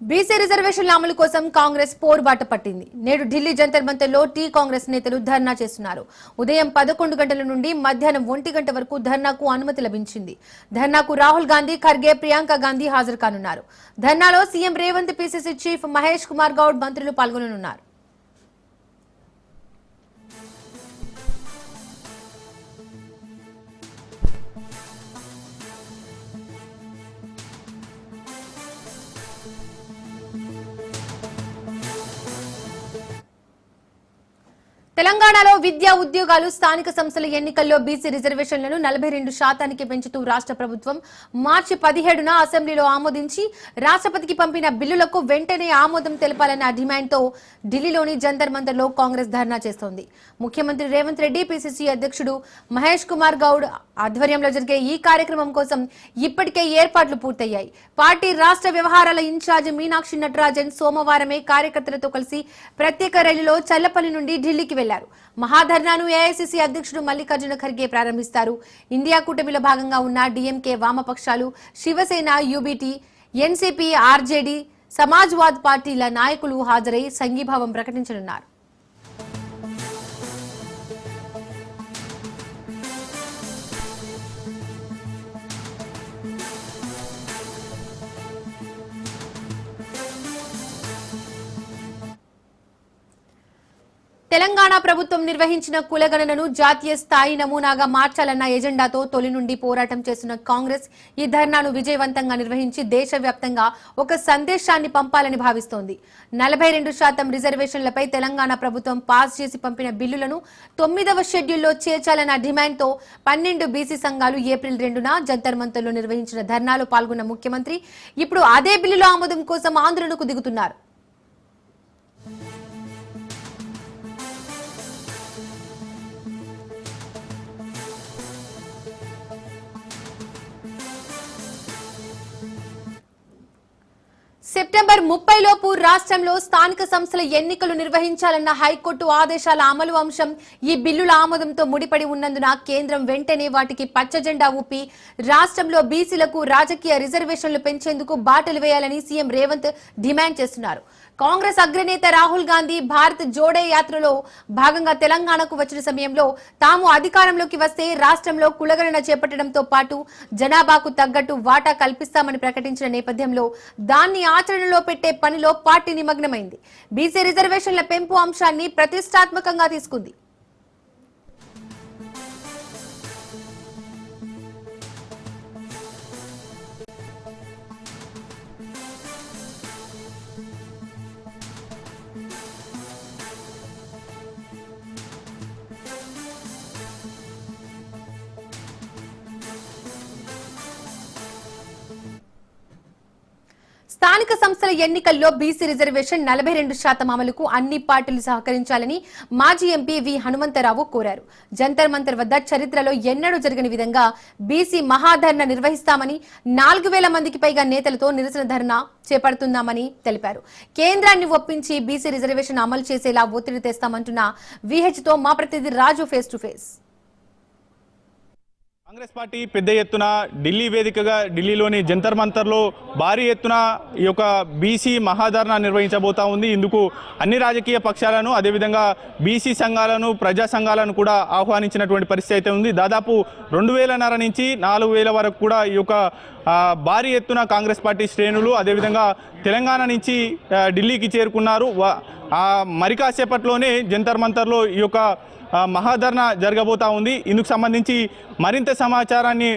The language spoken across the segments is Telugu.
బీసీ రిజర్వేషన్ల అమలు కోసం కాంగ్రెస్ పోరుబాట పట్టింది. నేడు ఢిల్లీ జంతర్ మంతర్లో టీ కాంగ్రెస్ నేతలు ధర్నా చేస్తున్నారు. ఉదయం 11 గంటల నుండి మధ్యాహ్నం 1 గంట వరకు ధర్నాకు అనుమతి లభించింది. ధర్నాకు రాహుల్ గాంధీ, ఖర్గే, ప్రియాంక గాంధీ హాజరు కానున్నారు. ధర్నాలో CM Revanth, PCC chief Mahesh Kumar Goud మంత్రులు పాల్గొననున్నారు. తెలంగాణలో విద్యా ఉద్యోగాలు స్థానిక సంస్థల ఎన్నికల్లో బీసీ రిజర్వేషన్లను 42% పెంచుతూ రాష్ట్ర ప్రభుత్వం మార్చి 17న అసెంబ్లీలో ఆమోదించి రాష్ట్రపతికి పంపిన బిల్లులకు వెంటనే ఆమోదం తెలపాలన్న డిమాండ్తో ఢిల్లీలోని జంతర్ మంతర్లో కాంగ్రెస్ ధర్నా చేస్తోంది. ముఖ్యమంత్రి రేవంత్ రెడ్డి, పీసీసీ అధ్యక్షుడు మహేష్ కుమార్ గౌడ్ ఆధ్వర్యంలో జరిగే ఈ కార్యక్రమం కోసం ఇప్పటికే ఏర్పాట్లు పూర్తయ్యాయి. పార్టీ రాష్ట్ర వ్యవహారాల ఇన్ఛార్జ్ మీనాక్షి నటరాజన్ సోమవారమే కార్యకర్తలతో కలిసి ప్రత్యేక రైలులో చల్లపల్లి నుండి ఢిల్లీకి వెళ్లారు. మహాధర్నాను ఏఐసీసీ అధ్యక్షుడు మల్లికార్జున ఖర్గే ప్రారంభిస్తారు. ఇండియా కూటమిలో భాగంగా ఉన్న డీఎంకే, వామపక్షాలు, శివసేన, యూబీటీ, ఎన్సీపీ, ఆర్జేడీ, సమాజ్వాద్ పార్టీల నాయకులు హాజరై సంఘీభావం ప్రకటించనున్నారు. తెలంగాణ ప్రభుత్వం నిర్వహించిన కులగణనను జాతీయ స్థాయి నమూనాగా మార్చాలన్న ఎజెండాతో తొలి నుండి పోరాటం చేస్తున్న కాంగ్రెస్ ఈ ధర్నాను విజయవంతంగా నిర్వహించి దేశవ్యాప్తంగా ఒక సందేశాన్ని పంపాలని భావిస్తోంది. 42% రిజర్వేషన్లపై తెలంగాణ ప్రభుత్వం పాస్ చేసి పంపిన బిల్లులను 9వ షెడ్యూల్లో చేర్చాలన్న డిమాండ్తో 12 బీసీ సంఘాలు ఏప్రిల్ 2న జంతర్ మంతర్లో నిర్వహించిన ధర్నాలో పాల్గొన్న ముఖ్యమంత్రి ఇప్పుడు అదే బిల్లుల ఆమోదం కోసం ఆందోళనకు దిగుతున్నారు. సెప్టెంబర్ 30 లోపు రాష్ట్రంలో స్థానిక సంస్థల ఎన్నికలు నిర్వహించాలన్న హైకోర్టు ఆదేశాల అమలు అంశం ఈ బిల్లుల ఆమోదంతో ముడిపడి ఉన్నందున కేంద్రం వెంటనే వాటికి పచ్చజెండా ఊపి రాష్ట్రంలో బీసీలకు రాజకీయ రిజర్వేషన్లు పెంచేందుకు బాటలు వేయాలని సీఎం రేవంత్ డిమాండ్ చేస్తున్నారు. కాంగ్రెస్ అగ్రనేత రాహుల్ గాంధీ భారత్ జోడే యాత్రలో భాగంగా తెలంగాణకు వచ్చిన సమయంలో తాము అధికారంలోకి వస్తే రాష్ట్రంలో కులగణన చేపట్టడంతో పాటు జనాభాకు తగ్గట్టు వాటా కల్పిస్తామని ప్రకటించిన నేపథ్యంలో దాన్ని ఆచరణలో పెట్టే పనిలో పార్టీ నిమగ్నమైంది. బీసీ రిజర్వేషన్ల పెంపు అంశాన్ని ప్రతిష్టాత్మకంగా తీసుకుంది. స్థానిక సంస్థల ఎన్నికల్లో బీసీ రిజర్వేషన్ 42% అమలుకు అన్ని పార్టీలు సహకరించాలని మాజీ ఎంపీ వి హనుమంతరావు కోరారు. జంతర్ మంతర్ వద్ద చరిత్రలో ఎన్నడూ జరగని విధంగా బీసీ మహాధర్నా నిర్వహిస్తామని 4000 మందికి పైగా నేతలతో నిరసన ధర్నా చేపడుతున్నామని తెలిపారు. కేంద్రాన్ని ఒప్పించి బీసీ రిజర్వేషన్ అమలు చేసేలా ఒత్తిడి తెస్తామంటున్న విహెచ్తో మా ప్రతినిధి Raju face to face. Congress party పెద్ద ఎత్తున ఢిల్లీ వేదికగా ఢిల్లీలోని జంతర్ మంతర్లో భారీ ఎత్తున ఈ యొక్క బీసీ మహాధర్నా నిర్వహించబోతా ఉంది. ఇందుకు అన్ని రాజకీయ పక్షాలను, అదేవిధంగా బీసీ సంఘాలను, ప్రజా సంఘాలను కూడా ఆహ్వానించినటువంటి పరిస్థితి అయితే ఉంది. దాదాపు 2000 నుంచి 4000 వరకు కూడా ఈ యొక్క భారీ ఎత్తున కాంగ్రెస్ పార్టీ శ్రేణులు అదేవిధంగా తెలంగాణ నుంచి ఢిల్లీకి చేరుకున్నారు. మరి కాసేపట్లోనే జంతర్ మంతర్లో ఈ యొక్క మహాధర్నా జరగబోతా ఉంది. ఇందుకు సంబంధించి మరింత సమాచారాన్ని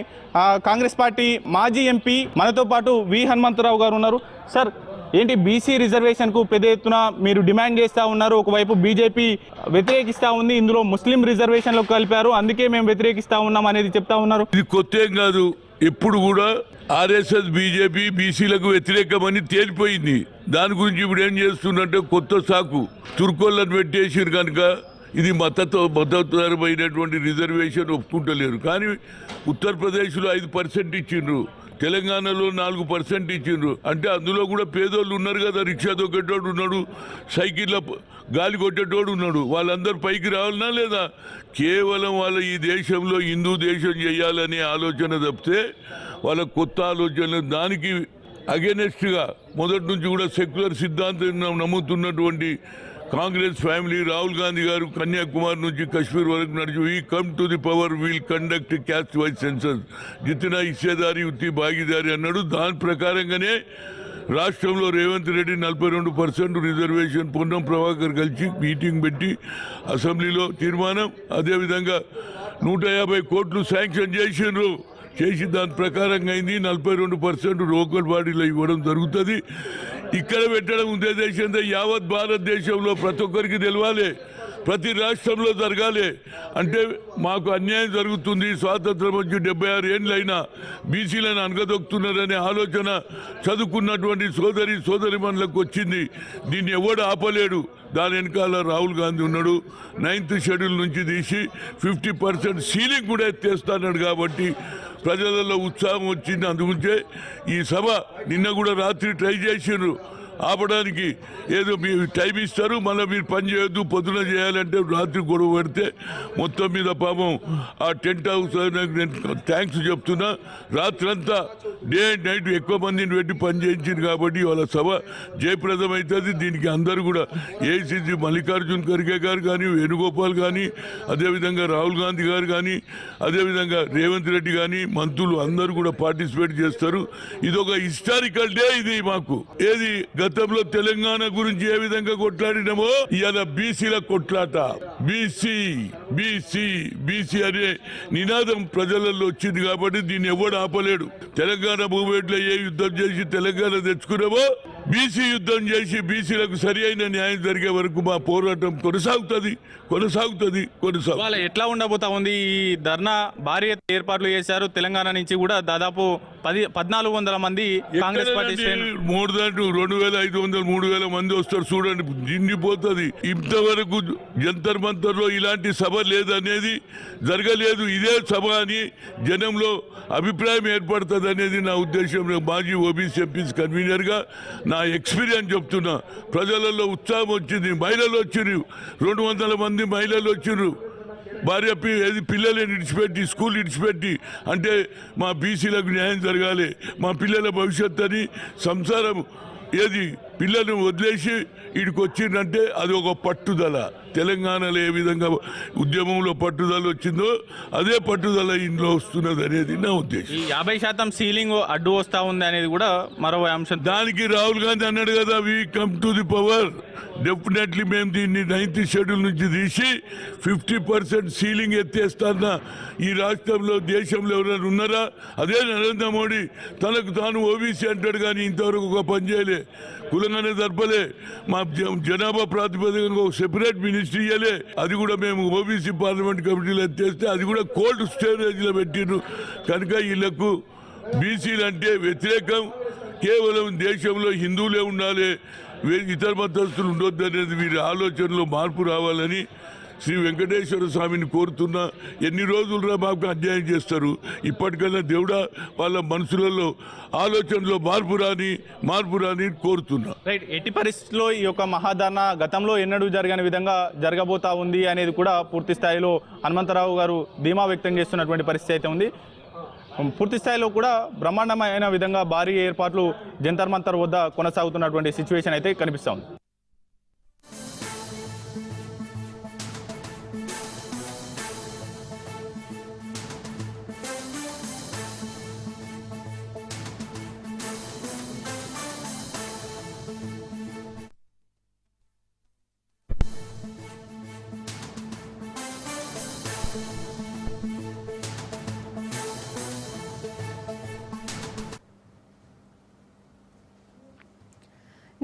కాంగ్రెస్ పార్టీ మాజీ ఎంపీ మనతో పాటు వి హనుమంతరావు గారు ఉన్నారు. సార్, ఏంటి బీసీ రిజర్వేషన్కు పెద్ద ఎత్తున మీరు డిమాండ్ చేస్తూ ఉన్నారు? ఒకవైపు బీజేపీ వ్యతిరేకిస్తూ ఉంది, ఇందులో ముస్లిం రిజర్వేషన్లు కలిపారు, అందుకే మేము వ్యతిరేకిస్తూ ఉన్నాం అనేది చెప్తా ఉన్నారు. ఇది కొత్త ఏం కాదు, ఎప్పుడు కూడా ఆర్ఎస్ఎస్ బీజేపీ బీసీలకు వ్యతిరేకమని తేలిపోయింది. దాని గురించి ఇప్పుడు ఏం చేస్తున్నట్టే కొత్త సాకు తుర్కోళ్ళను పెట్టేసారు కనుక ఇది మతపరమైనటువంటి రిజర్వేషన్ ఒప్పుకుంటలేరు. కానీ ఉత్తరప్రదేశ్లో 5% ఇచ్చిండ్రు, తెలంగాణలో 4% ఇచ్చిండ్రు. అంటే అందులో కూడా పేదోళ్ళు ఉన్నారు కదా, రిక్షా దొక్కేటోడు ఉన్నాడు, సైకిళ్ళ గాలి కొట్టేటోడు ఉన్నాడు. వాళ్ళందరూ పైకి రావాలన్నా లేదా? కేవలం వాళ్ళ ఈ దేశంలో హిందూ దేశం చేయాలనే ఆలోచన తప్పితే వాళ్ళ కొత్త ఆలోచనలు దానికి అగెనెస్ట్గా మొదటి నుంచి కూడా సెక్యులర్ సిద్ధాంతం నమ్ముతున్నటువంటి కాంగ్రెస్ ఫ్యామిలీ రాహుల్ గాంధీ గారు కన్యాకుమారి నుంచి కశ్మీర్ వరకు నడిచి we come to the power we'll conduct caste wise census జితనా హిస్సేదారి ఉత్తి భాగీదారి అన్నాడు. దాని ప్రకారంగానే రాష్ట్రంలో రేవంత్ రెడ్డి 42% రిజర్వేషన్ పొన్నం ప్రభాకర్ కలిసి మీటింగ్ పెట్టి అసెంబ్లీలో తీర్మానం, అదేవిధంగా 150 కోట్లు శాంక్షన్ చేసి దాని ప్రకారంగా అయింది. 42% లోకల్ బాడీలో ఇవ్వడం జరుగుతుంది. ఇక్కడ పెట్టడం ఉద్దేశంతో యావత్ భారతదేశంలో ప్రతి ఒక్కరికి తెలవాలి, ప్రతి రాష్ట్రంలో జరగాలి. అంటే మాకు అన్యాయం జరుగుతుంది, స్వాతంత్రం వచ్చి 76 ఏళ్ళైనా బీసీలను అనగదొక్కుతున్నారనే ఆలోచన చదువుకున్నటువంటి సోదరిమణులకు వచ్చింది. దీన్ని ఎవడు ఆపలేడు. దాని వెనకాల రాహుల్ గాంధీ ఉన్నాడు. 9th షెడ్యూల్ నుంచి తీసి 50% సీలింగ్ కూడా ఎత్తేస్తాడు. కాబట్టి ప్రజలలో ఉత్సాహం వచ్చింది. అందుగుంచే ఈ సభ నిన్న కూడా రాత్రి ట్రై చేసిండ్రు ఆపడానికి. ఏదో మీరు టైం ఇస్తారు, మళ్ళీ మీరు పని చేయొద్దు, పొద్దున చేయాలంటే రాత్రి గొడవ పెడితే మొత్తం మీద పాపం ఆ టెంట్ హౌస్ నేను థ్యాంక్స్ చెప్తున్నా. రాత్రంతా డే అండ్ నైట్ ఎక్కువ మందిని పెట్టి పని చేయించింది. కాబట్టి వాళ్ళ సభ జయప్రదం అవుతుంది. దీనికి అందరూ కూడా ఏఐసిసి మల్లికార్జున్ ఖర్గే గారు కానీ, వేణుగోపాల్ కానీ, అదేవిధంగా రాహుల్ గాంధీ గారు కానీ, అదేవిధంగా రేవంత్ రెడ్డి కానీ, మంత్రులు అందరూ కూడా పార్టిసిపేట్ చేస్తారు. ఇది ఒక హిస్టారికల్ డే. ఇది మాకు ఏది గతంలో తెలంగాణ గురించి ఏ విధంగా కొట్లాడినామో ఇవాళ బీసీల కొట్లాట. బీసీ అనే నినాదం ప్రజలలో వచ్చింది. కాబట్టి దీన్ని ఎవడు ఆపలేడు. తెలంగాణ మూవ్మెంట్లో ఏ యుద్ధం చేసి తెలంగాణ తెచ్చుకున్నామో బీసీ యుద్ధం చేసి బీసీలకు సరి అయిన న్యాయం జరిగే వరకు మా పోరాటం కొనసాగుతుంది. వాళ్ళ ఎట్లా ఉండబోతా ఉంది ఈ ధర్నా? భారీ ఎత్తున ఏర్పాట్లు చేశారు. తెలంగాణ నుంచి కూడా దాదాపు 1400 మంది కాంగ్రెస్ పార్టీ మోర్ దాన్ 2500 3000 మంది వస్తారు. చూడండి, జిండిపోతుంది. ఇంతవరకు జంతర్ మంతర్ లో ఇలాంటి సభ లేదనేది జరగలేదు. ఇదే సభ అని జనంలో అభిప్రాయం ఏర్పడుతుంది అనేది నా ఉద్దేశం. మాజీ ఓబీసీ ఎంపీస్ కన్వీనర్ గా నా ఎక్స్పీరియన్స్ చెప్తున్నా. ప్రజలలో ఉత్సాహం వచ్చింది. మహిళలు వచ్చిర్రు, 200 మంది మహిళలు వచ్చిర్రు. భార్య పిల్లల్ని విడిచిపెట్టి, స్కూల్ విడిచిపెట్టి, అంటే మా బీసీలకు న్యాయం జరగాలి, మా పిల్లల భవిష్యత్తు అని సంసారం ఏది పిల్లలను వదిలేసి వీడికి వచ్చిందంటే అది ఒక పట్టుదల. తెలంగాణలో ఏ విధంగా ఉద్యమంలో పట్టుదల వచ్చిందో అదే పట్టుదల ఇంట్లో వస్తున్నది అనేది నా ఉద్దేశం. 50% సీలింగ్ అడ్డు వస్తా ఉంది అనేది కూడా మరో అంశం. దానికి రాహుల్ గాంధీ అన్నాడు కదా, we come to the power. Definitely మేము దీన్ని 9th షెడ్యూల్ నుంచి తీసి 50% సీలింగ్ ఎత్తేస్తానా. ఈ రాష్ట్రంలో దేశంలో ఎవరైనా ఉన్నారా? అదే నరేంద్ర మోడీ తనకు తాను ఓబీసీ అంటాడు, కానీ ఇంతవరకు ఒక పని చేయలే, కులంగానే జరపలే. మా జనాభా ప్రాతిపదికన ఒక సెపరేట్ మినిస్ట్రీ ఇయ్యలే. అది కూడా మేము ఓబీసీ పార్లమెంట్ కమిటీలో ఎత్తేస్తే అది కూడా కోల్డ్ స్టోరేజ్ లో పెట్టిండ్రు. కనుక వీళ్లకు బీసీలు అంటే వ్యతిరేకం. కేవలం దేశంలో హిందువులే ఉండాలి, ఇతర మతస్థులు ఉండొద్దు అనేది వీరి ఆలోచనలో మార్పు రావాలని శ్రీ వెంకటేశ్వర స్వామిని కోరుతున్నా. ఎన్ని రోజులు మాకు అన్యాయం చేస్తారు? ఇప్పటికైనా దేవుడా వాళ్ళ మనసులలో ఆలోచనలో మార్పు రాని కోరుతున్నా. రైట్. ఎట్టి పరిస్థితుల్లో ఈ యొక్క మహాధర్నా గతంలో ఎన్నడూ జరగని విధంగా జరగబోతా ఉంది అనేది కూడా పూర్తి స్థాయిలో హనుమంతరావు గారు ధీమా వ్యక్తం చేస్తున్నటువంటి పరిస్థితి అయితే ఉంది. పూర్తి స్థాయిలో కూడా బ్రహ్మాండమైన విధంగా భారీ ఏర్పాట్లు జంతర్ మంతర్ వద్ద కొనసాగుతున్నటువంటి సిచ్యువేషన్ అయితే కనిపిస్తూ ఉంది.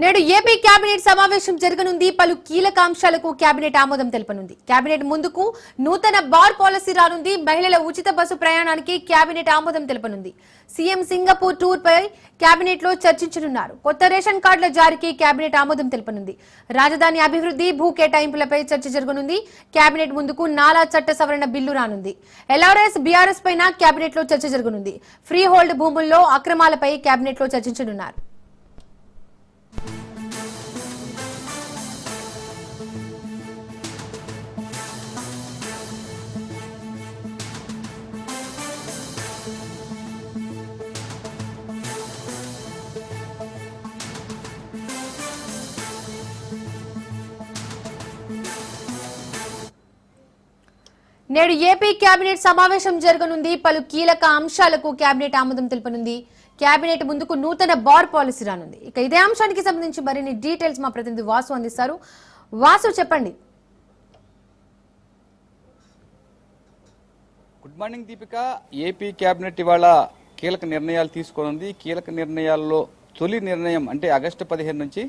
నేడు ఏపీ కేబినెట్ సమావేశం జరగనుంది. పలు కీలక అంశాలకు కేబినెట్ ఆమోదం తెలుపనుంది. కేబినెట్ ముందుకు నూతన బార్ పాలసీ రానుంది. మహిళల ఉచిత బస్సు ప్రయాణానికి కేబినెట్ ఆమోదం తెలుపనుంది. సీఎం సింగపూర్ టూర్ పై కేబినెట్ లో చర్చించనున్నారు. కొత్త రేషన్ కార్డుల జారీకి కేబినెట్ ఆమోదం తెలుపనుంది. రాజధాని అభివృద్ధి, భూ కేటాయింపులపై చర్చ జరగనుంది. కేబినెట్ ముందుకు నాలా చట్ట సవరణ బిల్లు రానుంది. ఎల్ఆర్ఎస్, బీఆర్ఎస్ పైన కేబినెట్ లో చర్చ జరగనుంది. ఫ్రీ హోల్డ్ భూముల్లో అక్రమాలపై కేబినెట్ లో చర్చించనున్నారు. నేడు ఏపీ కేబినెట్ సమావేశం జరగనుంది. పలు కీలక అంశాలకు కేబినెట్ ఆమోదం తెలుపనుంది. కేబినెట్ ముందుకు నూతన బార్ పాలసీ రానుంది. ఇక ఇదే అంశానికి సంబంధించి మరిన్ని డీటెయిల్స్ మా ప్రతినిధి వాసు అందిస్తారు. వాసు, చెప్పండి. Good morning Deepika. AP cabinet ఇవాళ కీలక నిర్ణయాలు తీసుకోనుంది. కీలక నిర్ణయాల్లో తొలి నిర్ణయం అంటే ఆగస్టు 15 నుంచి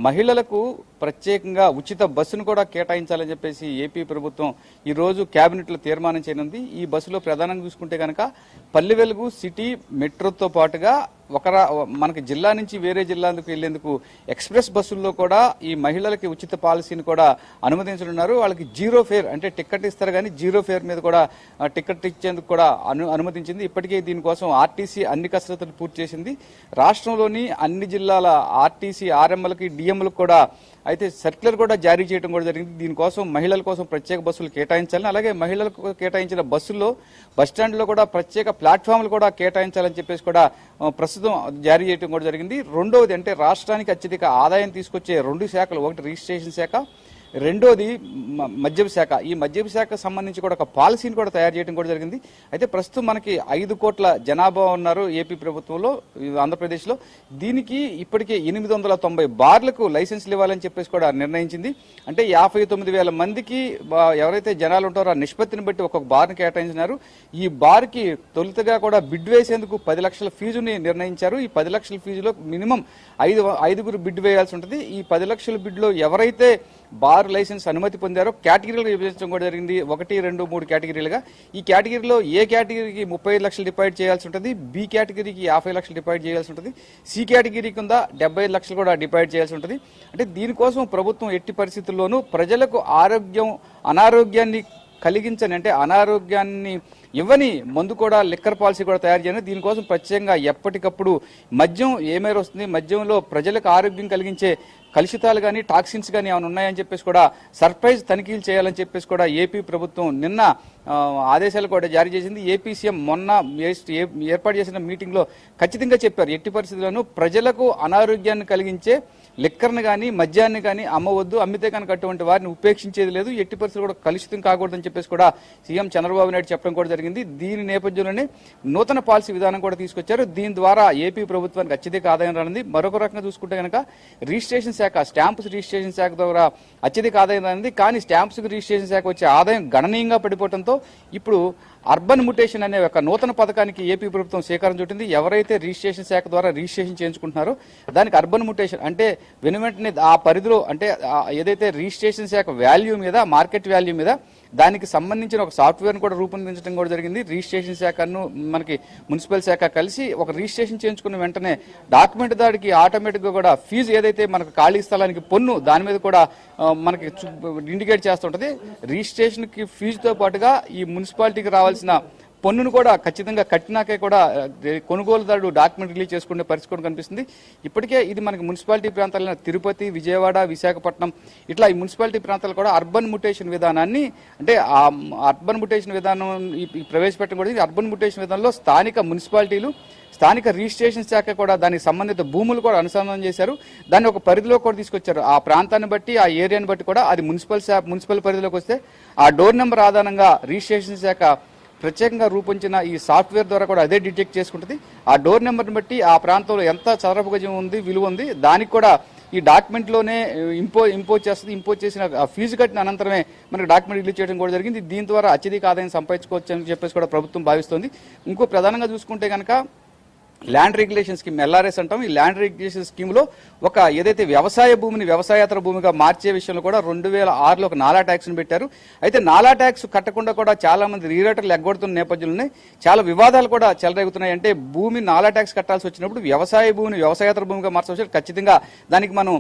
మహిళలకు ప్రత్యేకంగా ఉచిత బస్సును కూడా కేటాయించాలని చెప్పేసి ఏపీ ప్రభుత్వం ఈ రోజు కేబినెట్లో తీర్మానం చేయనుంది. ఈ బస్సులో ప్రధానంగా చూసుకుంటే కనుక పల్లె వెలుగు, సిటీ, మెట్రోతో పాటుగా మనకి జిల్లా నుంచి వేరే జిల్లాలకు వెళ్లేందుకు ఎక్స్ప్రెస్ బస్సుల్లో కూడా ఈ మహిళలకి ఉచిత పాలసీని కూడా అనుమతించనున్నారు. వాళ్ళకి జీరో ఫేర్ అంటే టికెట్ ఇస్తారు కానీ జీరో ఫేర్ మీద కూడా టికెట్ ఇచ్చేందుకు కూడా అనుమతించింది. ఇప్పటికే దీనికోసం ఆర్టీసీ అన్ని కసరత్తులు పూర్తి చేసింది. రాష్ట్రంలోని అన్ని జిల్లాల ఆర్టీసీ ఆర్ఎంఎల్కి, డిఎంలకు కూడా అయితే సర్క్యులర్ కూడా జారీ చేయడం కూడా జరిగింది. దీనికోసం మహిళల కోసం ప్రత్యేక బస్సులు కేటాయించాలని, అలాగే మహిళలకు కేటాయించిన బస్సుల్లో బస్టాండ్లో కూడా ప్రత్యేక ప్లాట్ఫామ్లు కూడా కేటాయించాలని చెప్పేసి కూడా ప్రస్తుతం జారీ చేయడం కూడా జరిగింది. రెండవది అంటే రాష్ట్రానికి అత్యధిక ఆదాయం తీసుకొచ్చే రెండు శాఖలు, ఒకటి రిజిస్ట్రేషన్ శాఖ, రెండోది మద్యపు శాఖ. ఈ మద్యపు శాఖకు సంబంధించి కూడా ఒక పాలసీని కూడా తయారు చేయడం కూడా జరిగింది. అయితే ప్రస్తుతం మనకి 5 కోట్ల జనాభా ఉన్నారు ఏపీ ప్రభుత్వంలో, ఆంధ్రప్రదేశ్లో. దీనికి ఇప్పటికే 890 బార్లకు లైసెన్స్లు ఇవ్వాలని చెప్పేసి కూడా నిర్ణయించింది. అంటే 59,000 మందికి ఎవరైతే జనాలు ఉంటారో ఆ నిష్పత్తిని బట్టి ఒక్కొక్క బార్ని కేటాయించినారు. ఈ బార్కి తొలుతగా కూడా బిడ్ వేసేందుకు 10 లక్షల ఫీజుని నిర్ణయించారు. ఈ 10 లక్షల ఫీజులో మినిమం 5 బిడ్ వేయాల్సి ఉంటుంది. ఈ 10 లక్షల బిడ్లో ఎవరైతే బార్ లైసెన్స్ అనుమతి పొందారో కేటగిరీలుగా విభజించడం కూడా జరిగింది. 1, 2, 3 కేటగిరీలుగా. ఈ కేటగిరీలో ఏ కేటగిరీకి 35 లక్షలు డిపాజిట్ చేయాల్సి ఉంటుంది, బి కేటగిరీకి 50 లక్షలు డిపాజిట్ చేయాల్సి ఉంటుంది, సి కేటగిరీ కింద 75 లక్షలు కూడా డిపాజిట్ చేయాల్సి ఉంటుంది. అంటే దీనికోసం ప్రభుత్వం ఎట్టి పరిస్థితుల్లోనూ ప్రజలకు అనారోగ్యాన్ని కలిగించని, అంటే అనారోగ్యాన్ని ఇవ్వని మందు కూడా లిక్కర్ పాలసీ కూడా తయారు చేయాలి. దీనికోసం ప్రత్యేకంగా ఎప్పటికప్పుడు మద్యం ఏ మేర వస్తుంది, మద్యంలో ప్రజలకు ఆరోగ్యం కలిగించే కలుషితాలు కానీ టాక్సిన్స్ కానీ ఏమైనా ఉన్నాయని చెప్పేసి కూడా సర్ప్రైజ్ తనిఖీలు చేయాలని చెప్పేసి కూడా ఏపీ ప్రభుత్వం నిన్న ఆదేశాలు కూడా జారీ చేసింది. ఏపీ సీఎం మొన్న ఏర్పాటు చేసిన మీటింగ్లో ఖచ్చితంగా చెప్పారు, ఎట్టి పరిస్థితుల్లోనూ ప్రజలకు అనారోగ్యాన్ని కలిగించే లిక్కర్ని కానీ మద్యాన్ని కానీ అమ్మవద్దు, అమ్మితే కనుక అటువంటి వారిని ఉపేక్షించేది లేదు, ఎట్టి పరిస్థితులు కూడా కలుషితం కాకూడదని చెప్పేసి కూడా సీఎం చంద్రబాబు నాయుడు చెప్పడం కూడా జరిగింది. దీని నేపథ్యంలోనే నూతన పాలసీ విధానం కూడా తీసుకొచ్చారు. దీని ద్వారా ఏపీ ప్రభుత్వానికి అత్యధిక ఆదాయం రానుంది. మరొక రకంగా చూసుకుంటే కనుక రిజిస్ట్రేషన్ శాఖ, స్టాంప్స్ రిజిస్ట్రేషన్ శాఖ ద్వారా అత్యధిక ఆదాయం రానుంది. కానీ స్టాంప్స్ రిజిస్ట్రేషన్ శాఖ వచ్చే ఆదాయం గణనీయంగా పడిపోవడంతో ఇప్పుడు అర్బన్ ముటేషన్ అనే ఒక నూతన పథకానికి ఏపీ ప్రభుత్వం శ్రీకారం చుట్టింది. ఎవరైతే రిజిస్ట్రేషన్ శాఖ ద్వారా రిజిస్ట్రేషన్ చేయించుకుంటున్నారో దానికి అర్బన్ ముటేషన్ అంటే వెంటనే ఆ పరిధిలో, అంటే ఏదైతే రిజిస్ట్రేషన్ శాఖ వాల్యూ మీద, మార్కెట్ వాల్యూ మీద దానికి సంబంధించిన ఒక సాఫ్ట్వేర్ను కూడా రూపొందించడం కూడా జరిగింది. రిజిస్ట్రేషన్ శాఖను మనకి మున్సిపల్ శాఖ కలిసి ఒక రిజిస్ట్రేషన్ చేయించుకున్న వెంటనే డాక్యుమెంట్ దాడికి ఆటోమేటిక్గా కూడా ఫీజు ఏదైతే మనకు ఖాళీ స్థలానికి పన్ను దాని మీద కూడా మనకి ఇండికేట్ చేస్తుంటది. రిజిస్ట్రేషన్కి ఫీజుతో పాటుగా ఈ మున్సిపాలిటీకి రావాల్సిన పన్నును కూడా ఖచ్చితంగా కట్టినాకే కూడా కొనుగోలుదారుడు డాక్యుమెంట్ రిలీజ్ చేసుకునే పరిస్థితి కనిపిస్తుంది. ఇప్పటికే ఇది మనకి మున్సిపాలిటీ ప్రాంతాలైన తిరుపతి, విజయవాడ, విశాఖపట్నం ఇట్లా ఈ మున్సిపాలిటీ ప్రాంతాలు కూడా అర్బన్ ముటేషన్ విధానాన్ని, అంటే ఆ అర్బన్ ముటేషన్ విధానం ప్రవేశపెట్టడం కూడా. అర్బన్ ముటేషన్ విధానంలో స్థానిక మున్సిపాలిటీలు, స్థానిక రిజిస్ట్రేషన్ శాఖ కూడా దానికి సంబంధిత భూములు కూడా అనుసంధానం చేశారు. దాన్ని ఒక పరిధిలో కూడా తీసుకొచ్చారు. ఆ ప్రాంతాన్ని బట్టి, ఆ ఏరియాని బట్టి కూడా అది మున్సిపల్ పరిధిలోకి వస్తే ఆ డోర్ నెంబర్ ఆధారంగా రిజిస్ట్రేషన్ శాఖ ప్రత్యేకంగా రూపొందించిన ఈ సాఫ్ట్వేర్ ద్వారా కూడా అదే డిటెక్ట్ చేసుకుంటుంది. ఆ డోర్ నెంబర్ని బట్టి ఆ ప్రాంతంలో ఎంత చదరపు గజం ఉంది, విలువ ఉంది, దానికి కూడా ఈ డాక్యుమెంట్లోనే ఇంపోజ్ చేస్తుంది. ఇంపోజ్ చేసిన ఫీజు కట్టిన అనంతరమే మనకు డాక్యుమెంట్ రిలీజ్ చేయడం కూడా జరిగింది. దీని ద్వారా అత్యధిక ఆదాయం సంపాదించుకోవచ్చు అని చెప్పేసి కూడా ప్రభుత్వం భావిస్తోంది. ఇంకో ప్రధానంగా చూసుకుంటే కనుక ల్యాండ్ రెగ్యులేషన్ స్కీమ్, ఎల్ఆర్ఎస్ అంటాం. ఈ ల్యాండ్ రెగ్యులేషన్ స్కీమ్లో ఒక ఏదైతే వ్యవసాయ భూమిని వ్యవసాయేతర భూమిగా మార్చే విషయంలో కూడా 2006లో ఒక నాలా ట్యాక్స్ను పెట్టారు. అయితే నాలా ట్యాక్స్ కట్టకుండా కూడా చాలా మంది రీరేటర్లు ఎగ్గొడుతున్న నేపథ్యంలోనే చాలా వివాదాలు కూడా చెలరేగుతున్నాయి. అంటే భూమి నాలా ట్యాక్స్ కట్టాల్సి వచ్చినప్పుడు వ్యవసాయ భూమిని వ్యవసాయేతర భూమిగా మార్చాల్సి ఖచ్చితంగా దానికి మనం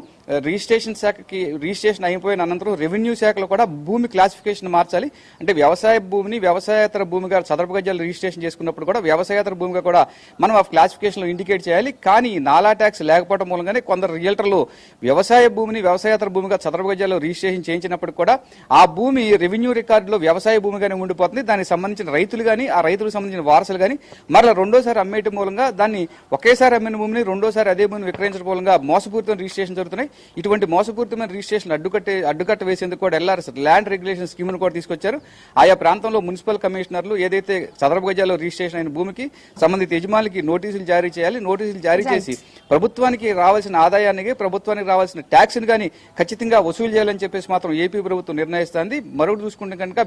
రిజిస్ట్రేషన్ శాఖకి రిజిస్ట్రేషన్ అయిపోయిన అనంతరం రెవెన్యూ శాఖలో కూడా భూమి క్లాసిఫికేషన్ మార్చాలి. అంటే వ్యవసాయ భూమిని వ్యవసాయేతర భూమిగా చదరపు గజాలు రిజిస్ట్రేషన్ చేసుకున్నప్పుడు కూడా వ్యవసాయేతర భూమిగా కూడా మనం ఆ క్లాసిఫికేషన్ లో ఇండికేట్ చేయాలి. కానీ నాలా ట్యాక్స్ లేకపోవడం మూలంగానే కొందరు రియల్టర్లు వ్యవసాయ భూమిని వ్యవసాయేతర భూమిగా చదరపు గజాల్లో రిజిస్ట్రేషన్ చేయించినప్పుడు కూడా ఆ భూమి రెవెన్యూ రికార్డులో వ్యవసాయ భూమిగానే ఉండిపోతుంది. దానికి సంబంధించిన రైతులు కానీ ఆ రైతులకు సంబంధించిన వారసులు కానీ మరలా రెండోసారి అమ్మేయటం మూలంగా దాన్ని ఒకేసారి అమ్మిన భూమిని రెండోసారి అదే భూమిని విక్రయించడం మూలంగా మోసపూరితమైన రిజిస్ట్రేషన్ జరుగుతున్నాయి. ఇటువంటి మోసపూరితమైన రిజిస్ట్రేషన్ అడ్డుకట్ట వేసేందుకు కూడా ఎల్ఆర్ఎస్ ల్యాండ్ రెగ్యులేషన్ స్కీమ్ ను కూడా తీసుకొచ్చారు. ఆయా ప్రాంతంలో మున్సిపల్ కమిషనర్లు ఏదైతే చదరపు గజాల్లో రిజిస్ట్రేషన్ అయిన భూమికి సంబంధిత యజమానికి నోటీసులు జారీ చేయాలి. నోటీసులు జారీ చేసి ప్రభుత్వానికి రావాల్సిన ఆదాయానికి ప్రభుత్వానికి రావాల్సిన ట్యాక్స్ ని కానీ ఖచ్చితంగా వసూలు చేయాలని చెప్పేసి మాత్రం ఏపీ ప్రభుత్వం నిర్ణయిస్తుంది. మరొకటి చూసుకుంటే కనుక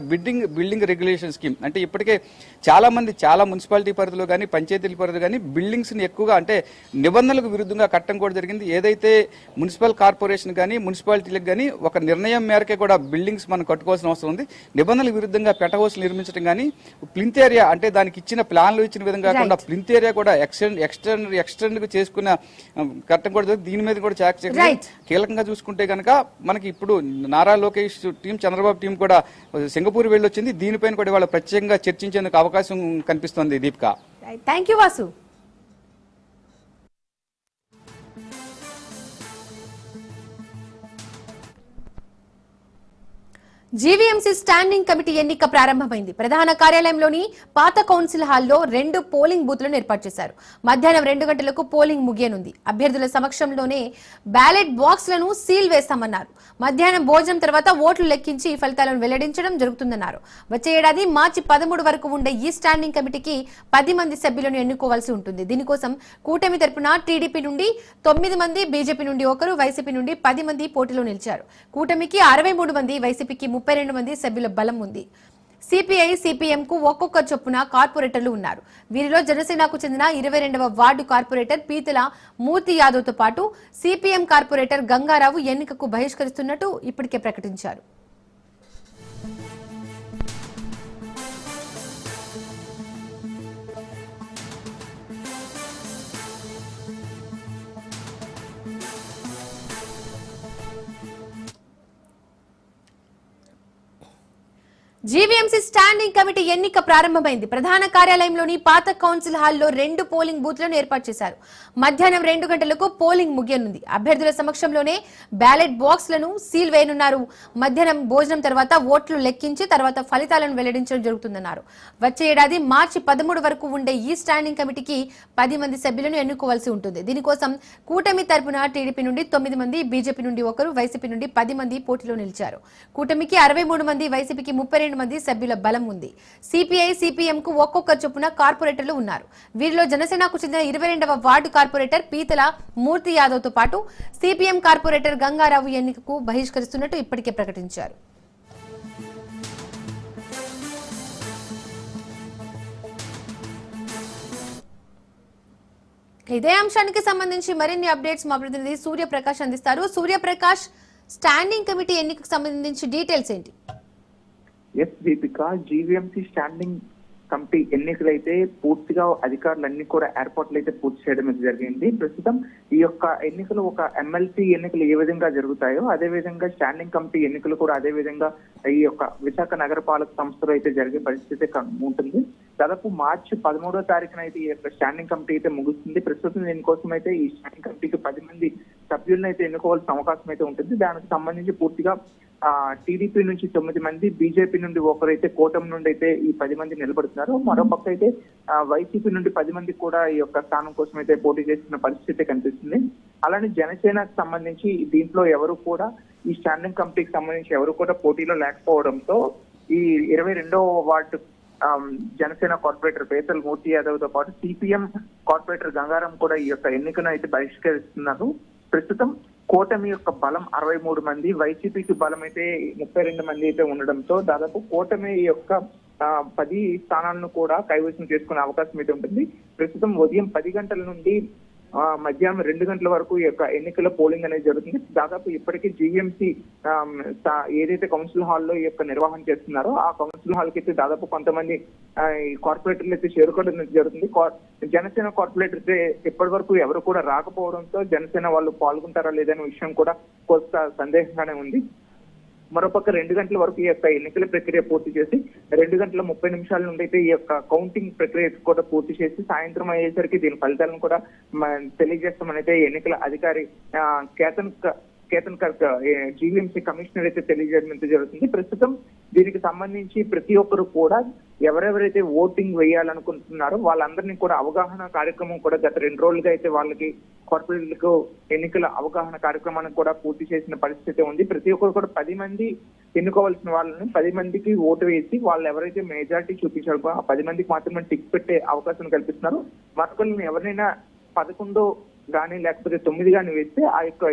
బిల్డింగ్ రెగ్యులేషన్ స్కీమ్ అంటే ఇప్పటికే చాలా మున్సిపాలిటీ పరిధిలో కానీ పంచాయతీల పరిధిలో కానీ బిల్డింగ్స్ ని ఎక్కువగా అంటే నిబంధనలకు విరుద్ధంగా కట్టడం కూడా జరిగింది. ఏదైతే మున్సిపల్ కార్పొరేషన్ కానీ మున్సిపాలిటీలకు కానీ ఒక నిర్ణయం మేరకే కూడా బిల్డింగ్స్ మనం కట్టుకోవాల్సిన అవసరం ఉంది. నిబంధనలకు విరుద్ధంగా పెంట్ హౌస్లు నిర్మించడం కానీ ప్లింత్ ఏరియా అంటే దానికి ఇచ్చిన ప్లాన్లు ఇచ్చిన విధంగా కాకుండా ప్లింత్ ఏరియా కూడా ఎక్స్టెండ్ చేసుకున్న కట్టడం కూడా దీని మీద కూడా కీలకంగా చూసుకుంటే కనుక మనకి ఇప్పుడు నారా లోకేష్ టీం చంద్రబాబు టీం కూడా సింగపూర్ వెళ్ళొచ్చింది. దీనిపైన కూడా ఇవాళ ప్రత్యేకంగా చర్చించేందుకు అవకాశం కనిపిస్తోంది. Deepika, thank you Vasu. GVMC standing committee ఎన్నిక ప్రారంభమైంది. ప్రధాన కార్యాలయంలోని పాత కౌన్సిల్ హాల్లో 2 పోలింగ్ బూత్లను ఏర్పాటు చేశారు. మధ్యాహ్నం 2 గంటలకు పోలింగ్ ముగియనుంది. అభ్యర్థుల సమక్షంలోనే బ్యాలెట్ బాక్స్లను సీల్ వేస్తామన్నారు. మధ్యాహ్నం భోజనం తర్వాత ఓట్లు లెక్కించి ఫలితాలను వెల్లడించడం జరుగుతుందన్నారు. వచ్చే ఏడాది మార్చి 13 వరకు ఉండే ఈ స్టాండింగ్ కమిటీకి 10 మంది సభ్యులను ఎన్నుకోవాల్సి ఉంటుంది. దీనికోసం కూటమి తరపున టీడీపీ నుండి 9 మంది, బీజేపీ నుండి 1, వైసీపీ నుండి 10 మంది పోటీలో నిలిచారు. కూటమికి 63 మంది, వైసీపీకి 32 మంది సభ్యుల బలం ఉంది. సిపిఐ, సిపిఎం కు ఒక్కొక్క చొప్పున కార్పొరేటర్లు ఉన్నారు. వీరిలో జనసేనకు చెందిన 22వ వార్డు కార్పొరేటర్ పీతల మూర్తి యాదవ్ తో పాటు సిపిఎం కార్పొరేటర్ గంగారావు ఎన్నికకు బహిష్కరిస్తున్నట్టు ఇప్పటికే ప్రకటించారు. జీవీఎంసీ స్టాండింగ్ కమిటీ ఎన్నిక ప్రారంభమైంది. ప్రధాన కార్యాలయంలోని పాత కౌన్సిల్ హాల్లో 2 పోలింగ్ బూత్లను ఏర్పాటు చేశారు. మధ్యాహ్నం 2 గంటలకు పోలింగ్ ముగియనుంది. అభ్యర్థుల సమక్షంలోనే బ్యాలెట్ బాక్స్లను సీల్ వేయనున్నారు. మధ్యాహ్నం భోజనం తర్వాత ఓట్లు లెక్కించి తర్వాత ఫలితాలను వెల్లడించడం జరుగుతుందన్నారు. వచ్చే ఏడాది మార్చి 13 వరకు ఉండే ఈ స్టాండింగ్ కమిటీకి 10 మంది సభ్యులను ఎన్నుకోవాల్సి ఉంటుంది. దీనికోసం కూటమి తరపున టీడీపీ నుండి 9 మంది, బీజేపీ నుండి 1, వైసీపీ నుండి 10 మంది పోటీలో నిలిచారు. కూటమికి 63 మంది, వైసీపీకి 32 మంది సభ్యుల బలం ఉంది. సిపిఐ, సిపిఎం కు ఒక్కొక్క చొప్పున కార్పొరేటర్లు ఉన్నారు. వీరిలో జనసేనకు చెందిన 22వ వార్డు కార్పొరేటర్ పీతల మూర్తి యాదవ్ తో పాటు సిపిఎం కార్పొరేటర్ గంగారావు ఎన్నికకు బహిష్కరిస్తున్నట్టు ఇప్పటికే ప్రకటించారు. ఇదే అంశానికి సంబంధించి మరిన్ని అప్డేట్స్ మా ప్రతినిధి సూర్యప్రకాష్ అందిస్తారు. సూర్యప్రకాష్, స్టాండింగ్ కమిటీ ఎన్నికకు సంబంధించి డీటెయిల్స్ ఏంటి? Yes Deepika, GVMC standing committee ఎన్నికలైతే పూర్తిగా అధికారులన్నీ కూడా ఏర్పాట్లు అయితే పూర్తి చేయడం జరిగింది. ప్రస్తుతం ఈ యొక్క ఎన్నికలు ఒక ఎమ్మెల్సీ ఎన్నికలు ఏ విధంగా జరుగుతాయో అదే విధంగా స్టాండింగ్ కమిటీ ఎన్నికలు కూడా అదే విధంగా ఈ యొక్క విశాఖ నగరపాలక సంస్థలో అయితే జరిగే పరిస్థితి ఉంటుంది. దాదాపు మార్చి 13వ తారీఖున అయితే ఈ యొక్క స్టాండింగ్ కమిటీ అయితే ముగుస్తుంది. ప్రస్తుతం దీనికోసం అయితే ఈ స్టాండింగ్ కమిటీకి 10 మంది సభ్యులను అయితే ఎన్నుకోవాల్సిన అవకాశం అయితే ఉంటుంది. దానికి సంబంధించి పూర్తిగా టీడీపీ నుంచి 9 మంది, బీజేపీ నుండి 1 అయితే, కూటమి నుండి అయితే ఈ 10 మంది నిలబడుతున్నారు. మరోపక్క అయితే వైసీపీ నుండి 10 మంది కూడా ఈ యొక్క స్థానం కోసం అయితే పోటీ చేస్తున్న పరిస్థితి కనిపిస్తుంది. అలానే జనసేనకు సంబంధించి దీంట్లో ఎవరు కూడా ఈ స్టాండింగ్ కమిటీకి సంబంధించి ఎవరు కూడా పోటీలో లేకపోవడంతో ఈ 22వ వార్డు జనసేన కార్పొరేటర్ పీతల మూర్తి యాదవ్ తో పాటు సిపిఎం కార్పొరేటర్ గంగారాం కూడా ఈ యొక్క ఎన్నికను అయితే బహిష్కరిస్తున్నారు. ప్రస్తుతం కూటమి యొక్క బలం 63 మంది, వైసీపీకి బలం అయితే 32 మంది అయితే ఉండడంతో దాదాపు కూటమి యొక్క 10 స్థానాలను కూడా కైవసం చేసుకునే అవకాశం అయితే ఉంటుంది. ప్రస్తుతం ఉదయం 10 గంటల నుండి మధ్యాహ్నం 2 గంటల వరకు ఈ యొక్క ఎన్నికల పోలింగ్ అనేది జరుగుతుంది. దాదాపు ఇప్పటికీ జీవీఎంసీ ఏదైతే కౌన్సిల్ హాల్లో ఈ యొక్క నిర్వహణ చేస్తున్నారో ఆ కౌన్సిల్ హాల్ కి అయితే దాదాపు కొంతమంది కార్పొరేటర్లు అయితే చేరుకోవడం జరుగుతుంది. జనసేన కార్పొరేటర్ అయితే ఇప్పటి వరకు ఎవరు కూడా రాకపోవడంతో జనసేన వాళ్ళు పాల్గొంటారా లేదనే విషయం కూడా కొంత సందేహంగానే ఉంది. మరోపక్క 2 గంటల వరకు ఈ యొక్క ఎన్నికల ప్రక్రియ పూర్తి చేసి 2:30 నుండి అయితే ఈ యొక్క కౌంటింగ్ ప్రక్రియ కూడా పూర్తి చేసి సాయంత్రం అయ్యేసరికి దీని ఫలితాలను కూడా తెలియజేస్తామని అయితే ఎన్నికల అధికారి కేతన్ కర్క్ జీవీఎంసీ కమిషనర్ అయితే తెలియజేయడం జరుగుతుంది. ప్రస్తుతం దీనికి సంబంధించి ప్రతి ఒక్కరు కూడా ఎవరెవరైతే ఓటింగ్ వేయాలనుకుంటున్నారో వాళ్ళందరినీ కూడా అవగాహన కార్యక్రమం కూడా గత 2 రోజులుగా అయితే వాళ్ళకి కార్పొరేట్లకు ఎన్నికల అవగాహన కార్యక్రమాన్ని కూడా పూర్తి చేసిన పరిస్థితి ఉంది. ప్రతి ఒక్కరు కూడా 10 మంది ఎన్నుకోవాల్సిన వాళ్ళని 10 మందికి ఓటు వేసి వాళ్ళు ఎవరైతే మెజారిటీ చూపించారో ఆ 10 మందికి మాత్రమే టిక్ పెట్టే అవకాశం కల్పిస్తున్నారు. మరొకరిని ఎవరైనా 11 గానీ లేకపోతే 9 గానీ వేస్తే ఆ యొక్క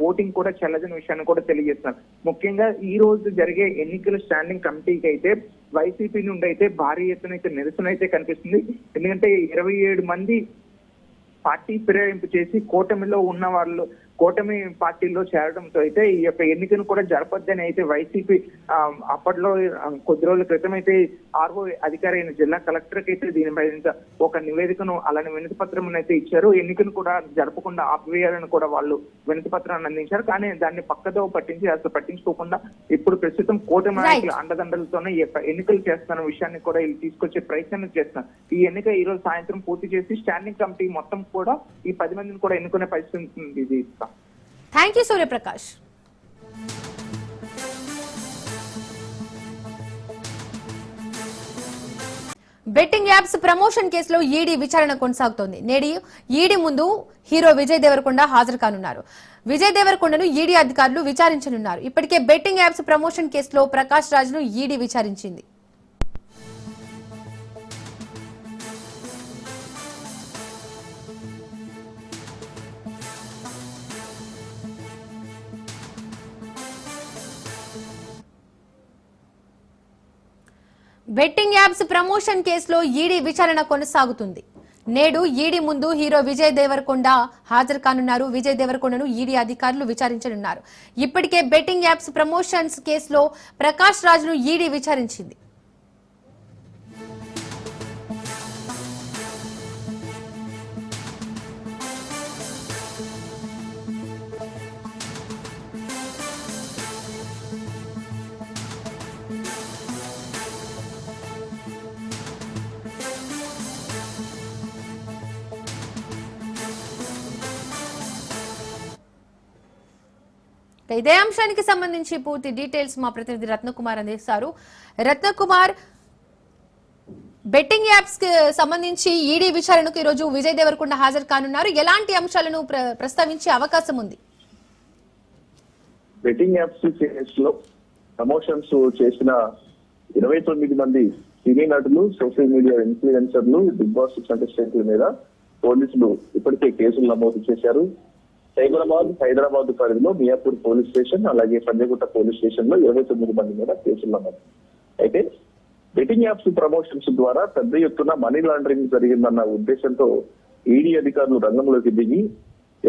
ఓటింగ్ కూడా చెల్లదని విషయాన్ని కూడా తెలియజేస్తున్నారు. ముఖ్యంగా ఈ రోజు జరిగే ఎన్నికల స్టాండింగ్ కమిటీకి అయితే వైసీపీ నుండి అయితే భారీ ఎత్తున అయితే నిరసన అయితే కనిపిస్తుంది. ఎందుకంటే 27 మంది పార్టీ ఫిరాయింపు చేసి కూటమిలో ఉన్న వాళ్ళు కూటమి పార్టీలో చేరడంతో అయితే ఈ యొక్క ఎన్నికను కూడా జరపద్దని అయితే వైసీపీ అప్పట్లో కొద్ది రోజుల క్రితం అయితే ఆర్ఓ అధికారి అయిన జిల్లా కలెక్టర్ కి అయితే దీనిపై ఒక నివేదికను అలానే వినతి పత్రం అయితే ఇచ్చారు. ఎన్నికను కూడా జరపకుండా ఆపివేయాలని కూడా వాళ్ళు వినతి పత్రాన్ని అందించారు. కానీ దాన్ని పక్కదో పట్టించి అసలు పట్టించుకోకుండా ఇప్పుడు ప్రస్తుతం కూటమి నాయకుల అండదండలతోనే ఈ యొక్క ఎన్నికలు చేస్తున్న విషయాన్ని కూడా వీళ్ళు తీసుకొచ్చే ప్రయత్నం చేస్తున్నారు. ఈ ఎన్నిక ఈ రోజు సాయంత్రం పూర్తి చేసి స్టాండింగ్ కమిటీ మొత్తం కూడా ఈ 10 మందిని కూడా ఎన్నుకునే పరిస్థితి ఉంది. Thank you Suryaprakash. Betting apps promotion కేసులో ఈడీ విచారణ కొనసాగుతోంది. నేడు ఈడీ ముందు హీరో విజయ్ దేవరకొండ హాజరు కానున్నారు. విజయ్ దేవరకొండను ఈడీ అధికారులు విచారించనున్నారు. ఇప్పటికే బెట్టింగ్ యాప్స్ ప్రమోషన్ కేసులో ప్రకాష్ రాజ్ను ఈడీ విచారించింది. బెట్టింగ్ యాప్స్ ప్రమోషన్ కేసులో ఈడీ విచారణ కొనసాగుతుంది. నేడు ఈడీ ముందు హీరో విజయ్ దేవరకొండ హాజరు కానున్నారు. విజయ్ దేవరకొండను ఈడీ అధికారులు విచారించనున్నారు. ఇప్పటికే బెట్టింగ్ యాప్స్ ప్రమోషన్స్ కేసులో ప్రకాష్ రాజ్ను ఈడీ విచారించింది. ఇదే అంశానికి సంబంధించి పూర్తి డీటెయిల్స్ మా ప్రతినిధి రత్నకుమార్ అందిస్తారు. రత్నకుమార్, బెట్టింగ్ యాప్స్ కి సంబంధించి ఈడీ విచారణకు ఈరోజు విజయ్ దేవరకొండ హాజరు కానున్నారు. ఎలాంటి అంశాలను ప్రస్తావించే అవకాశం ఉంది? బెట్టింగ్ యాప్స్ కేసులో ప్రమోషన్స్ చేసిన 29 మంది సినీ నటులు, సోషల్ మీడియా ఇన్ఫ్లుయెన్సర్లు, బిగ్ బాస్ కంటెస్టెంట్ల మీద పోలీసులు ఇప్పటికే కేసులు నమోదు చేశారు. హైదరాబాద్ పరిధిలో మియాపూర్ పోలీస్ స్టేషన్ అలాగే పంజగుట్ట పోలీస్ స్టేషన్ లో 29 మంది మీద కేసులు నమోదు. అయితే బెట్టింగ్ యాప్స్ ప్రమోషన్స్ ద్వారా పెద్ద ఎత్తున మనీ లాండరింగ్ జరిగిందన్న ఉద్దేశంతో ఈడీ అధికారులు రంగంలోకి దిగి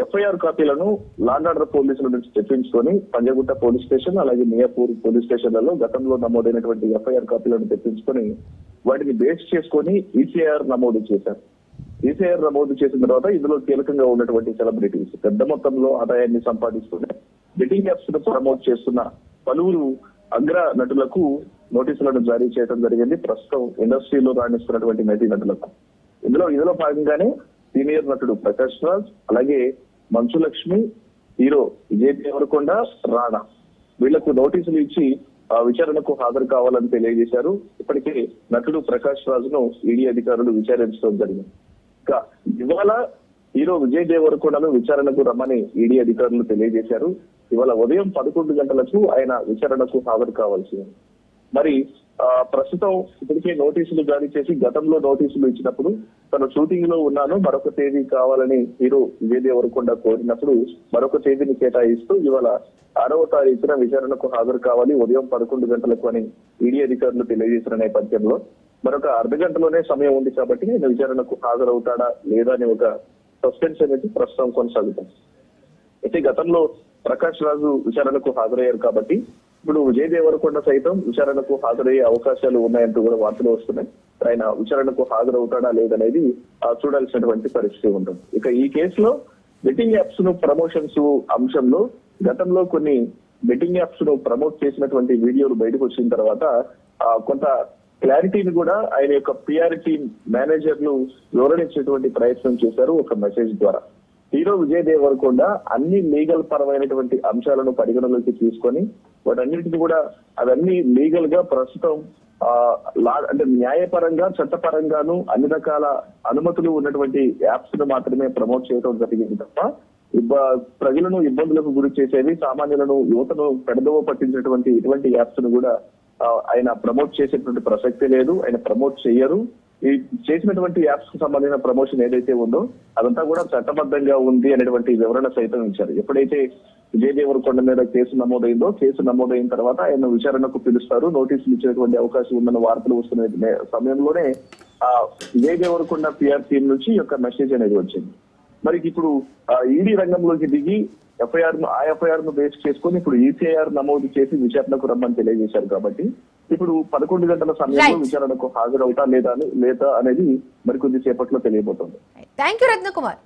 ఎఫ్ఐఆర్ కాపీలను లాండ్ ఆర్డర్ పోలీసుల నుంచి తెప్పించుకొని పంజగుట్ట పోలీస్ స్టేషన్ అలాగే మియాపూర్ పోలీస్ స్టేషన్లలో గతంలో నమోదైనటువంటి ఎఫ్ఐఆర్ కాపీలను తెప్పించుకొని వాటిని బేస్ చేసుకొని ఈసీఐఆర్ నమోదు చేశారు. ఈసీఐఆర్ నమోదు చేసిన తర్వాత ఇందులో కీలకంగా ఉన్నటువంటి సెలబ్రిటీస్ పెద్ద మొత్తంలో ఆదాయాన్ని సంపాదిస్తూనే బెట్టింగ్ యాప్స్ ను ప్రమోట్ చేస్తున్న పలువురు అగ్ర నటులకు నోటీసులను జారీ చేయడం జరిగింది. ప్రస్తుతం ఇండస్ట్రీలో రాణిస్తున్నటువంటి నటీ నటులకు ఇందులో భాగంగానే సీనియర్ నటుడు ప్రకాష్ రాజ్ అలాగే మంచు లక్ష్మి, హీరో విజయ్ దేవరకొండ, రాణా వీళ్లకు నోటీసులు ఇచ్చి విచారణకు హాజరు కావాలని తెలియజేశారు. ఇప్పటికే నటుడు ప్రకాష్ రాజ్ ను ఈడీ అధికారులు విచారించడం జరిగింది. ఇవాళ హీరో విజయ్ దేవరకొండను విచారణకు రమ్మని ఈడీ అధికారులు తెలియజేశారు. ఇవాళ ఉదయం 11 గంటలకు ఆయన విచారణకు హాజరు కావాల్సి ఉంది. మరి ప్రస్తుతం ఇప్పటికే నోటీసులు జారీ చేసి గతంలో నోటీసులు ఇచ్చినప్పుడు తను షూటింగ్ లో ఉన్నాను, మరొక తేదీ కావాలని హీరో విజయ్ దేవరకొండ కోరినప్పుడు మరొక తేదీని కేటాయిస్తూ ఇవాళ 6వ తారీఖున విచారణకు హాజరు కావాలి ఉదయం 11 గంటలకు అని ఈడీ అధికారులు తెలియజేసిన నేపథ్యంలో మరొక అర్ధ గంటలోనే సమయం ఉంది కాబట్టి ఆయన విచారణకు హాజరవుతాడా లేదా అని ఒక సస్పెన్స్ అనేది ప్రస్తుతం కొనసాగుతుంది. అయితే గతంలో ప్రకాష్ రాజు విచారణకు హాజరయ్యారు కాబట్టి ఇప్పుడు విజయ్ దేవరకొండ సైతం విచారణకు హాజరయ్యే అవకాశాలు ఉన్నాయంటూ కూడా వార్తలు వస్తున్నాయి. ఆయన విచారణకు హాజరవుతాడా లేదనేది చూడాల్సినటువంటి పరిస్థితి ఉంటుంది. ఇక ఈ కేసులో బెట్టింగ్ యాప్స్ ను ప్రమోషన్స్ అంశంలో గతంలో కొన్ని బెట్టింగ్ యాప్స్ ను ప్రమోట్ చేసినటువంటి వీడియోలు బయటకు వచ్చిన తర్వాత కొంత క్లారిటీని కూడా ఆయన యొక్క పిఆర్ టీమ్ మేనేజర్లు వివరించేటువంటి ప్రయత్నం చేశారు ఒక మెసేజ్ ద్వారా. హీరో విజయ్ దేవరకొండ అన్ని లీగల్ పరమైనటువంటి అంశాలను పరిగణలోకి తీసుకొని వాటన్నిటిని కూడా అవన్నీ లీగల్ గా ప్రస్తుతం అంటే న్యాయపరంగా చట్టపరంగాను అన్ని రకాల అనుమతులు ఉన్నటువంటి యాప్స్ ను మాత్రమే ప్రమోట్ చేయడం జరిగింది తప్ప ప్రజలను ఇబ్బందులకు గురి చేసేవి, సామాన్యులను యువతను పెడదవ పట్టించినటువంటి ఇటువంటి యాప్స్ ను కూడా ఆయన ప్రమోట్ చేసేటువంటి ప్రసక్తి లేదు. ఆయన ప్రమోట్ చేయరు. ఈ చేసినటువంటి యాప్స్ కు సంబంధించిన ప్రమోషన్ ఏదైతే ఉందో అదంతా కూడా చట్టబద్ధంగా ఉంది అనేటువంటి వివరణ సైతం ఇచ్చారు. ఎప్పుడైతే విజయ్ దేవరకొండ మీద కేసు నమోదైందో, కేసు నమోదైన తర్వాత ఆయన విచారణకు పిలుస్తారు, నోటీసులు ఇచ్చేటువంటి అవకాశం ఉందన్న వార్తలు వస్తున్న సమయంలోనే విజయ్ దేవరకొండ పిఆర్ టీమ్ నుంచి ఈ యొక్క మెసేజ్ అనేది వచ్చింది. మరి ఇప్పుడు ఈడీ రంగంలోకి దిగి ఎఫ్ఐఆర్ ను బేస్ చేసుకుని ఇప్పుడు ఈసీఐఆర్ నమోదు చేసి విచారణకు రమ్మని తెలియజేశారు. కాబట్టి ఇప్పుడు 11 గంటల సమయంలో విచారణకు హాజరవుతా లేదా అనేది మరికొద్ది సేపట్లో తెలియబోతోంది. Thank you Ratnakumar.